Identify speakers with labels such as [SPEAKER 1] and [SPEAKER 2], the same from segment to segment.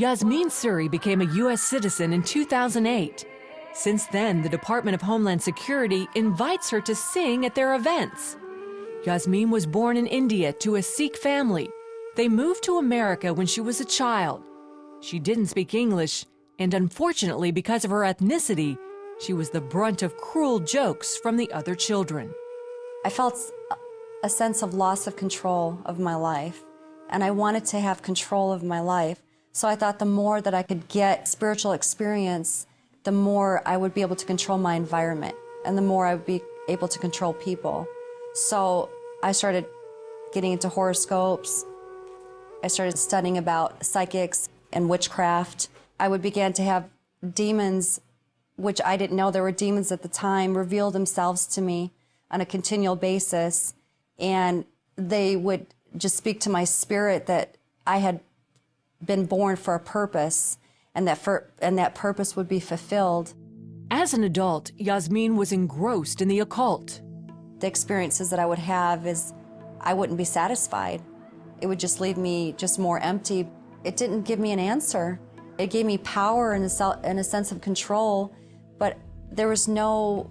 [SPEAKER 1] Yasmeen Suri became a U.S. citizen in 2008. Since then, the Department of Homeland Security invites her to sing at their events. Yasmeen was born in India to a Sikh family. They moved to America when she was a child. She didn't speak English, and unfortunately, because of her ethnicity, she was the brunt of cruel jokes from the other children.
[SPEAKER 2] I felt a sense of loss of control of my life, and I wanted to have control of my life. So I thought the more that I could get spiritual experience, the more I would be able to control my environment, and the more I would be able to control people. So I started getting into horoscopes. I started studying about psychics and witchcraft. I would begin to have demons, which I didn't know there were demons at the time, reveal themselves to me on a continual basis. And they would just speak to my spirit that I had been born for a purpose, and that purpose would be fulfilled.
[SPEAKER 1] As an adult, Yasmeen was engrossed in the occult.
[SPEAKER 2] The experiences that I would have is I wouldn't be satisfied. It would just leave me just more empty. It didn't give me an answer. It gave me power and a sense of control, but there was no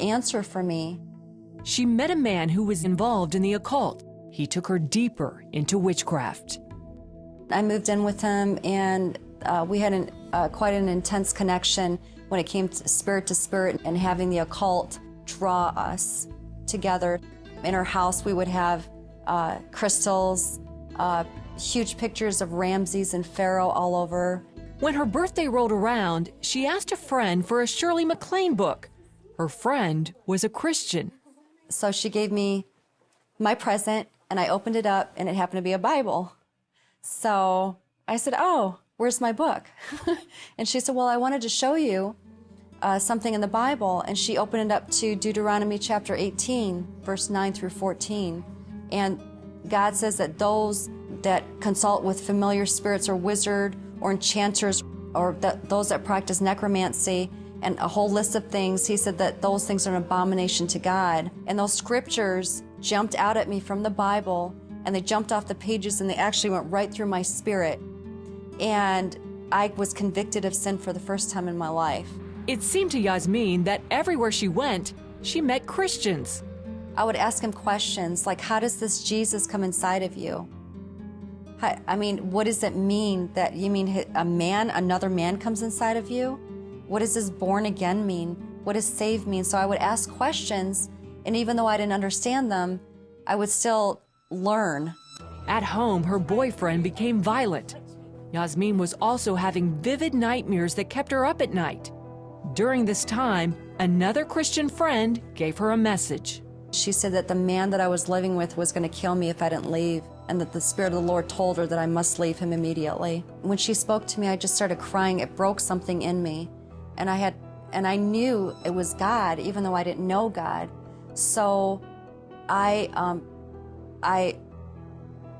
[SPEAKER 2] answer for me.
[SPEAKER 1] She met a man who was involved in the occult. He took her deeper into witchcraft.
[SPEAKER 2] I moved in with him, and we had quite an intense connection when it came to spirit and having the occult draw us together. In our house, we would have crystals, huge pictures of Ramses and Pharaoh all over.
[SPEAKER 1] When her birthday rolled around, she asked a friend for a Shirley MacLaine book. Her friend was a Christian.
[SPEAKER 2] So she gave me my present, and I opened it up, and it happened to be a Bible. So I said, "Oh, where's my book?" And she said, "Well, I wanted to show you something in the Bible." And she opened it up to Deuteronomy chapter 18, verse 9 through 14. And God says that those that consult with familiar spirits or wizard or enchanters, or those that practice necromancy, and a whole list of things, he said that those things are an abomination to God. And those scriptures jumped out at me from the Bible, and they jumped off the pages, and they actually went right through my spirit. And I was convicted of sin for the first time in my life.
[SPEAKER 1] It seemed to Yasmeen that everywhere she went, she met Christians.
[SPEAKER 2] I would ask him questions like, how does this Jesus come inside of you? I mean, what does it mean that you mean another man comes inside of you? What does this born again mean? What does saved mean? So I would ask questions, and even though I didn't understand them, I would still learn.
[SPEAKER 1] At home, her boyfriend became violent. Yasmeen was also having vivid nightmares that kept her up at night. During this time, another Christian friend gave her a message.
[SPEAKER 2] She said that the man that I was living with was going to kill me if I didn't leave, and that the Spirit of the Lord told her that I must leave him immediately. When she spoke to me, I just started crying. It broke something in me, and I knew it was God, even though I didn't know God. So I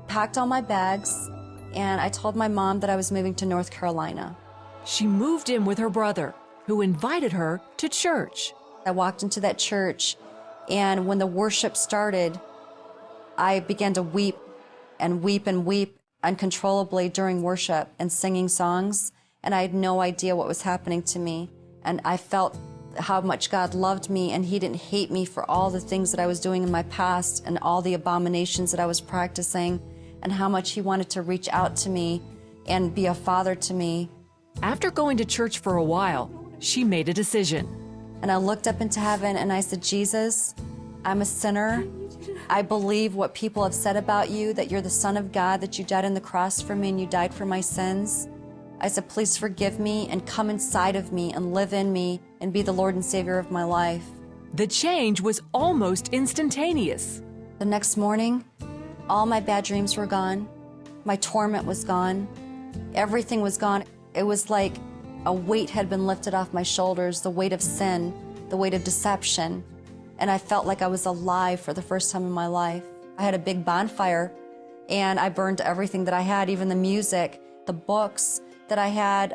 [SPEAKER 2] packed all my bags, and I told my mom that I was moving to North Carolina.
[SPEAKER 1] She moved in with her brother, who invited her to church.
[SPEAKER 2] I walked into that church, and when the worship started, I began to weep and weep and weep uncontrollably during worship and singing songs, and I had no idea what was happening to me. And I felt how much God loved me, and he didn't hate me for all the things that I was doing in my past and all the abominations that I was practicing, and how much he wanted to reach out to me and be a father to me.
[SPEAKER 1] After going to church for a while, she made a decision.
[SPEAKER 2] And I looked up into heaven and I said, "Jesus, I'm a sinner. I believe what people have said about you, that you're the Son of God, that you died on the cross for me and you died for my sins. I said, please forgive me and come inside of me and live in me and be the Lord and Savior of my life."
[SPEAKER 1] The change was almost instantaneous.
[SPEAKER 2] The next morning, all my bad dreams were gone. My torment was gone. Everything was gone. It was like a weight had been lifted off my shoulders, the weight of sin, the weight of deception. And I felt like I was alive for the first time in my life. I had a big bonfire, and I burned everything that I had, even the music, the books that I had,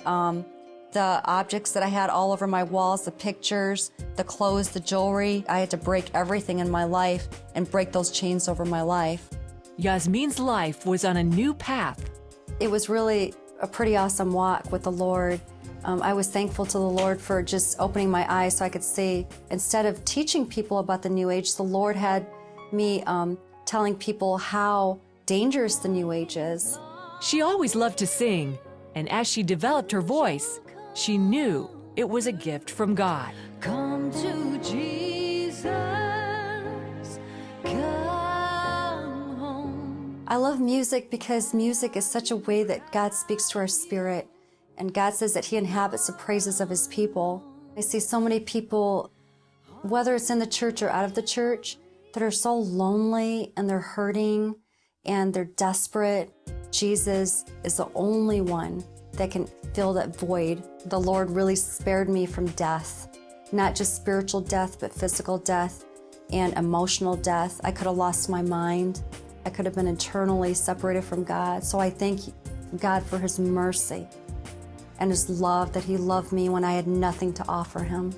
[SPEAKER 2] the objects that I had all over my walls, the pictures, the clothes, the jewelry. I had to break everything in my life and break those chains over my life.
[SPEAKER 1] Yasmeen's life was on a new path.
[SPEAKER 2] It was really a pretty awesome walk with the Lord. I was thankful to the Lord for just opening my eyes so I could see. Instead of teaching people about the New Age, the Lord had me telling people how dangerous the New Age is.
[SPEAKER 1] She always loved to sing, and as she developed her voice, she knew it was a gift from God.
[SPEAKER 3] Come to Jesus, come home.
[SPEAKER 2] I love music because music is such a way that God speaks to our spirit, and God says that He inhabits the praises of His people. I see so many people, whether it's in the church or out of the church, that are so lonely and they're hurting and they're desperate. Jesus is the only one that can fill that void. The Lord really spared me from death, not just spiritual death, but physical death and emotional death. I could have lost my mind. I could have been eternally separated from God. So I thank God for His mercy and His love, that He loved me when I had nothing to offer Him.